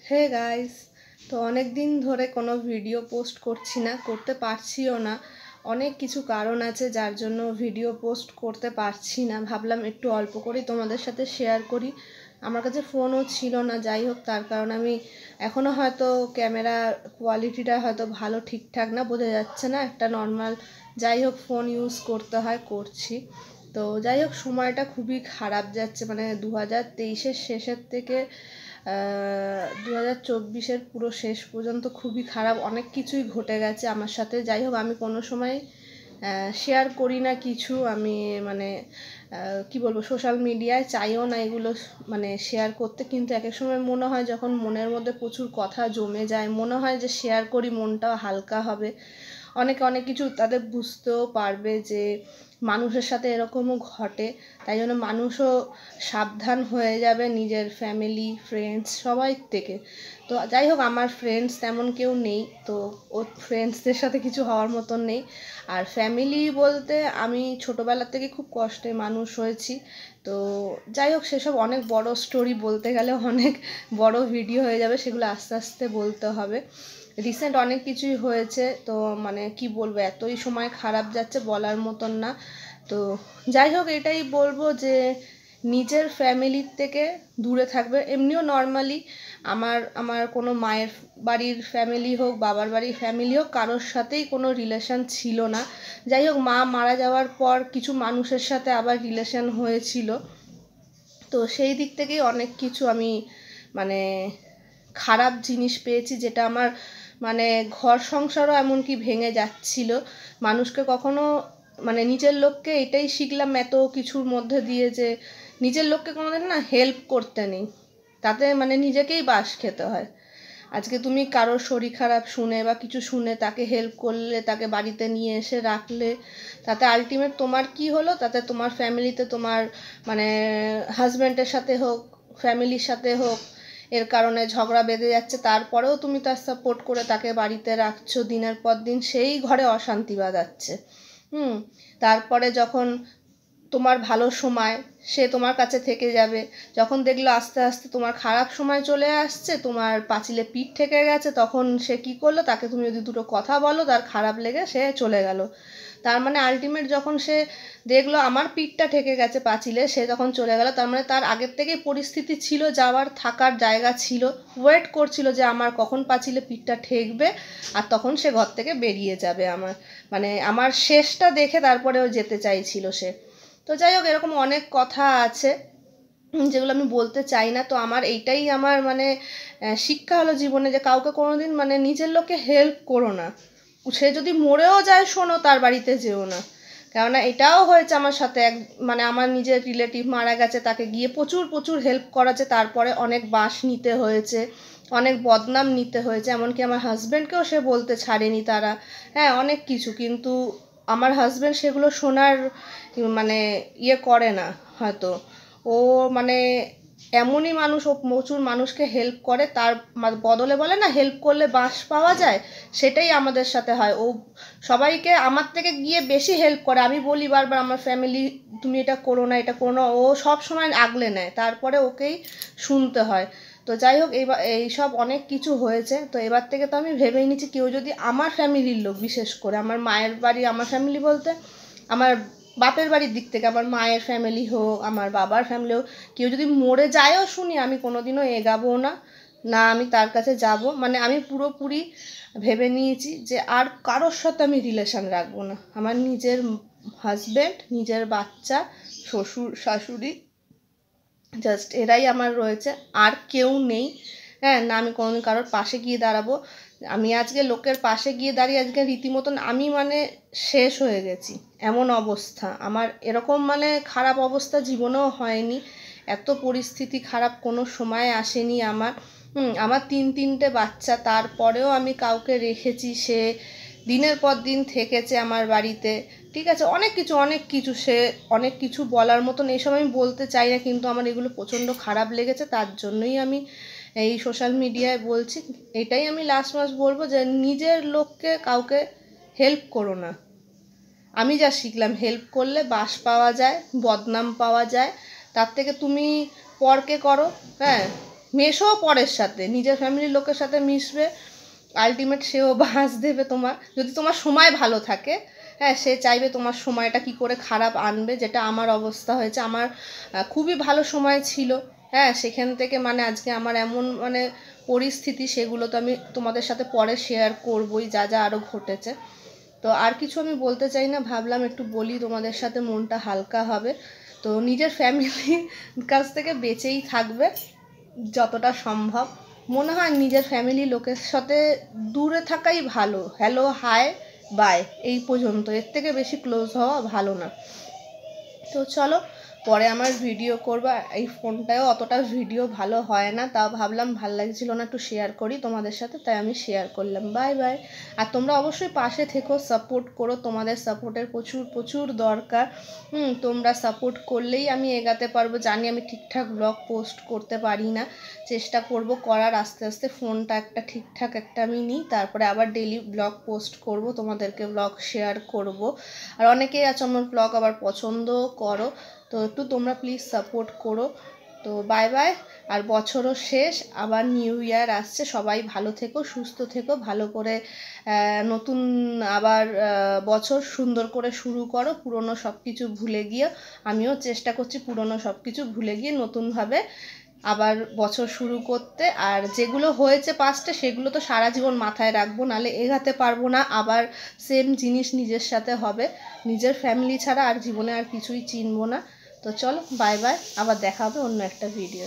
Hey guys, তো অনেক দিন ধরে কোনো ভিডিও পোস্ট করছি না, করতে পারছিও না। অনেক কিছু কারণ আছে যার জন্য ভিডিও পোস্ট করতে পারছি না। ভাবলাম একটু অল্প করেই তোমাদের সাথে শেয়ার করি। আমার কাছে ফোনও ছিল না, যাই হোক তার কারণ আমি এখনও হয়তো ক্যামেরা কোয়ালিটিটা হয়তো ভালো ঠিকঠাক না, বোঝা যাচ্ছে না, একটা নর্মাল যাই হোক ফোন ইউজ করতে হয়, করছি। তো যাই হোক সময়টা খুবই খারাপ যাচ্ছে, মানে 2023-এর শেষের থেকে 2024-এর পুরো শেষ পর্যন্ত খুবই খারাপ, অনেক কিছুই ঘটে গেছে আমার সাথে। যাই হোক আমি কোনো সময় শেয়ার করি না কিছু, আমি মানে কি বলবো, সোশ্যাল মিডিয়ায় চাইও না এগুলো মানে শেয়ার করতে, কিন্তু এক এক সময় মনে হয় যখন মনের মধ্যে প্রচুর কথা জমে যায়, মনে হয় যে শেয়ার করি, মনটাও হালকা হবে, অনেকে অনেক কিছু তাদের বুঝতেও পারবে যে মানুষের সাথে এরকমও ঘটে। তাই জন্য মানুষও সাবধান হয়ে যাবে নিজের ফ্যামিলি ফ্রেন্ডস সবাই থেকে। তো যাই হোক আমার ফ্রেন্ডস তেমন কেউ নেই, তো ও ফ্রেন্ডসদের সাথে কিছু হওয়ার মতন নেই। আর ফ্যামিলি বলতে আমি ছোটোবেলার থেকে খুব কষ্টে মানুষ হয়েছি। তো যাই হোক সেসব অনেক বড় স্টোরি, বলতে গেলে অনেক বড় ভিডিও হয়ে যাবে, সেগুলো আস্তে আস্তে বলতে হবে। রিসেন্ট অনেক কিছুই হয়েছে, তো মানে কি বলবো, এতই সময় খারাপ যাচ্ছে বলার মতন না। তো যাই হোক এটাই বলবো যে নিজের ফ্যামিলির থেকে দূরে থাকবে। এমনিও নর্মালি আমার আমার কোনো মায়ের বাড়ির ফ্যামিলি হোক, বাবার বাড়ির ফ্যামিলি হোক, কারোর সাথেই কোনো রিলেশন ছিল না। যাই হোক মা মারা যাওয়ার পর কিছু মানুষের সাথে আবার রিলেশন হয়েছিল, তো সেই দিক থেকেই অনেক কিছু আমি মানে খারাপ জিনিস পেয়েছি, যেটা আমার মানে ঘর সংসারও এমনকি ভেঙে যাচ্ছিল। মানুষকে কখনো মানে নিজের লোককে এটাই শিখলাম এত কিছুর মধ্যে দিয়ে, যে নিজের লোককে কোনোদিন না হেল্প করতে নেই, তাতে মানে নিজেকেই বাস খেতে হয়। আজকে তুমি কারোর শরীর খারাপ শুনে বা কিছু শুনে তাকে হেল্প করলে, তাকে বাড়িতে নিয়ে এসে রাখলে, তাতে আলটিমেট তোমার কি হলো, তাতে তোমার ফ্যামিলিতে তোমার মানে হাজব্যান্ডের সাথে হোক, ফ্যামিলির সাথে হোক, এর কারণে ঝগড়া বেঁধে যাচ্ছে, তারপরেও তুমি তার সাপোর্ট করে তাকে বাড়িতে রাখছো, দিনের পর দিন সেই ঘরে অশান্তি বাঁধাচ্ছে। তারপরে যখন তোমার ভালো সময়, সে তোমার কাছে থেকে যাবে, যখন দেখলো আস্তে আস্তে তোমার খারাপ সময় চলে আসছে, তোমার পাঁচিলে পিঠ ঠেকে গেছে, তখন সে কি করলো, তাকে তুমি যদি দুটো কথা বলো তার খারাপ লেগে সে চলে গেল। তার মানে আলটিমেট যখন সে দেখলো আমার পিঠটা ঠেকে গেছে পাঁচিলে, সে যখন চলে গেল, তার মানে তার আগের থেকেই পরিস্থিতি ছিল, যাওয়ার থাকার জায়গা ছিল, ওয়েট করছিল যে আমার কখন পাঁচিলে পিঠটা ঠেকবে, আর তখন সে ঘর থেকে বেরিয়ে যাবে, আমার মানে আমার শেষটা দেখে তারপরেও যেতে চাইছিল সে। তো যাই হোক এরকম অনেক কথা আছে যেগুলো আমি বলতে চাই না। তো আমার এইটাই আমার মানে শিক্ষা হলো জীবনে, যে কাউকে কোনোদিন মানে নিজের লোককে হেল্প করো না। সে যদি মরেও যায় শোনো, তার বাড়িতে যেও না। কেননা এটাও হয়েছে আমার সাথে, এক মানে আমার নিজের রিলেটিভ মারা গেছে, তাকে গিয়ে প্রচুর প্রচুর হেল্প করাছে, তারপরে অনেক বাঁশ নিতে হয়েছে, অনেক বদনাম নিতে হয়েছে, এমনকি আমার হাজব্যান্ডকেও সে বলতে ছাড়েনি তারা, হ্যাঁ অনেক কিছু। কিন্তু আমার হাজব্যান্ড সেগুলো শোনার মানে করে না হয়তো। ও মানে এমনই মানুষ, ও প্রচুর মানুষকে হেল্প করে, তার বদলে বলে না হেল্প করলে বাঁশ পাওয়া যায়, সেটাই আমাদের সাথে হয়। ও সবাইকে আমার থেকে গিয়ে বেশি হেল্প করে। আমি বলি বারবার আমার ফ্যামিলি তুমি এটা করো না, এটা করো না, ও সব সময় আগলে নেয়, তারপরে ওকেই শুনতে হয়। তো যাই হোক এইসব অনেক কিছু হয়েছে। তো এবার থেকে তো আমি ভেবেই নিচ্ছি, কেউ যদি আমার ফ্যামিলির লোক, বিশেষ করে আমার মায়ের বাড়ি, আমার ফ্যামিলি বলতে আমার বাপের বাড়ির দিক থেকে আমার মায়ের ফ্যামিলি হোক, আমার বাবার ফ্যামিলি হোক, কেউ যদি মরে যায়ও শুনি, আমি কোনোদিনও এগাবো না, না আমি তার কাছে যাব। মানে আমি পুরোপুরি ভেবে নিয়েছি যে আর কারোর সাথে আমি রিলেশন রাখবো না। আমার নিজের হাজব্যান্ড, নিজের বাচ্চা, শ্বশুর শাশুড়ি, জাস্ট এরাই আমার রয়েছে, আর কেউ নেই। হ্যাঁ, না আমি কোনোদিন কারোর পাশে গিয়ে দাঁড়াবো। আমি আজকে লোকের পাশে গিয়ে দাঁড়িয়ে আজকে রীতিমতন আমি মানে শেষ হয়ে গেছি, এমন অবস্থা আমার। এরকম মানে খারাপ অবস্থা জীবনেও হয়নি, এত পরিস্থিতি খারাপ কোনো সময় আসেনি আমার। আমার তিনটে বাচ্চা, তারপরেও আমি কাউকে রেখেছি, সে দিনের পর দিন থেকেছে আমার বাড়িতে। ঠিক আছে, অনেক কিছু সে অনেক কিছু বলার মতন এইসব আমি বলতে চাই না, কিন্তু আমার এগুলো প্রচণ্ড খারাপ লেগেছে, তার জন্যই আমি এই সোশ্যাল মিডিয়ায় বলছি। এটাই আমি লাস্ট মাস বলবো, যে নিজের লোককে কাউকে হেল্প করো না। আমি যা শিখলাম, হেল্প করলে বাস পাওয়া যায়, বদনাম পাওয়া যায়, তার থেকে তুমি পরকে করো। হ্যাঁ, মেশো পরের সাথে, নিজের ফ্যামিলির লোকের সাথে মিশবে, আলটিমেট সেও বাস দেবে তোমার, যদি তোমার সময় ভালো থাকে। হ্যাঁ, সে চাইবে তোমার সময়টা কি করে খারাপ আনবে, যেটা আমার অবস্থা হয়েছে। আমার খুবই ভালো সময় ছিল, হ্যাঁ, সেখান থেকে মানে আজকে আমার এমন মানে পরিস্থিতি, সেগুলো তো আমি তোমাদের সাথে পরে শেয়ার করবই, যা যা আরও ঘটেছে। তো আর কিছু আমি বলতে চাই না, ভাবলাম একটু বলি, তোমাদের সাথে মনটা হালকা হবে। তো নিজের ফ্যামিলির কাছ থেকে বেঁচেই থাকবে যতটা সম্ভব। মনে হয় নিজের ফ্যামিলি লোকের সাথে দূরে থাকাই ভালো। হ্যালো, হাই, বাই, এই পর্যন্ত, এর থেকে বেশি ক্লোজ হওয়া ভালো না। তো চলো, পরে আমার ভিডিও করবো। এই ফোনটাও অতটা ভিডিও ভালো হয় না, তাও ভাবলাম ভাল লাগছিল না, একটু শেয়ার করি তোমাদের সাথে, তাই আমি শেয়ার করলাম। Bye bye. আর তোমরা অবশ্যই পাশে থেকো, সাপোর্ট করো, তোমাদের সাপোর্টের প্রচুর প্রচুর দরকার। তোমরা সাপোর্ট করলেই আমি এগাতে পারবো। জানি আমি ঠিকঠাক ব্লগ পোস্ট করতে পারি না, চেষ্টা করব করার, আস্তে আস্তে ফোনটা একটা ঠিকঠাক একটা আমি নিই, তারপরে আবার ডেলি ব্লগ পোস্ট করব, তোমাদেরকে ব্লগ শেয়ার করব। আর অনেকেই আছে আমার ব্লগ আবার পছন্দ করো, তো একটু তোমরা প্লিজ সাপোর্ট করো। তো বাই বাই। আর বছরও শেষ, আবার নিউ ইয়ার আসছে, সবাই ভালো থেকো, সুস্থ থেকো, ভালো করে নতুন আবার বছর সুন্দর করে শুরু করো, পুরনো সব কিছু ভুলে গিয়ে। আমিও চেষ্টা করছি পুরনো সব কিছু ভুলে গিয়ে নতুনভাবে আবার বছর শুরু করতে। আর যেগুলো হয়েছে পাস্টে, সেগুলো তো সারা জীবন মাথায় রাখবো, নাহলে এগাতে পারবো না। আবার সেম জিনিস নিজের সাথে হবে, নিজের ফ্যামিলি ছাড়া আর জীবনে আর কিছুই চিনবো না। তো চলো, বাই বাই, আবার দেখা হবে অন্য একটা ভিডিও।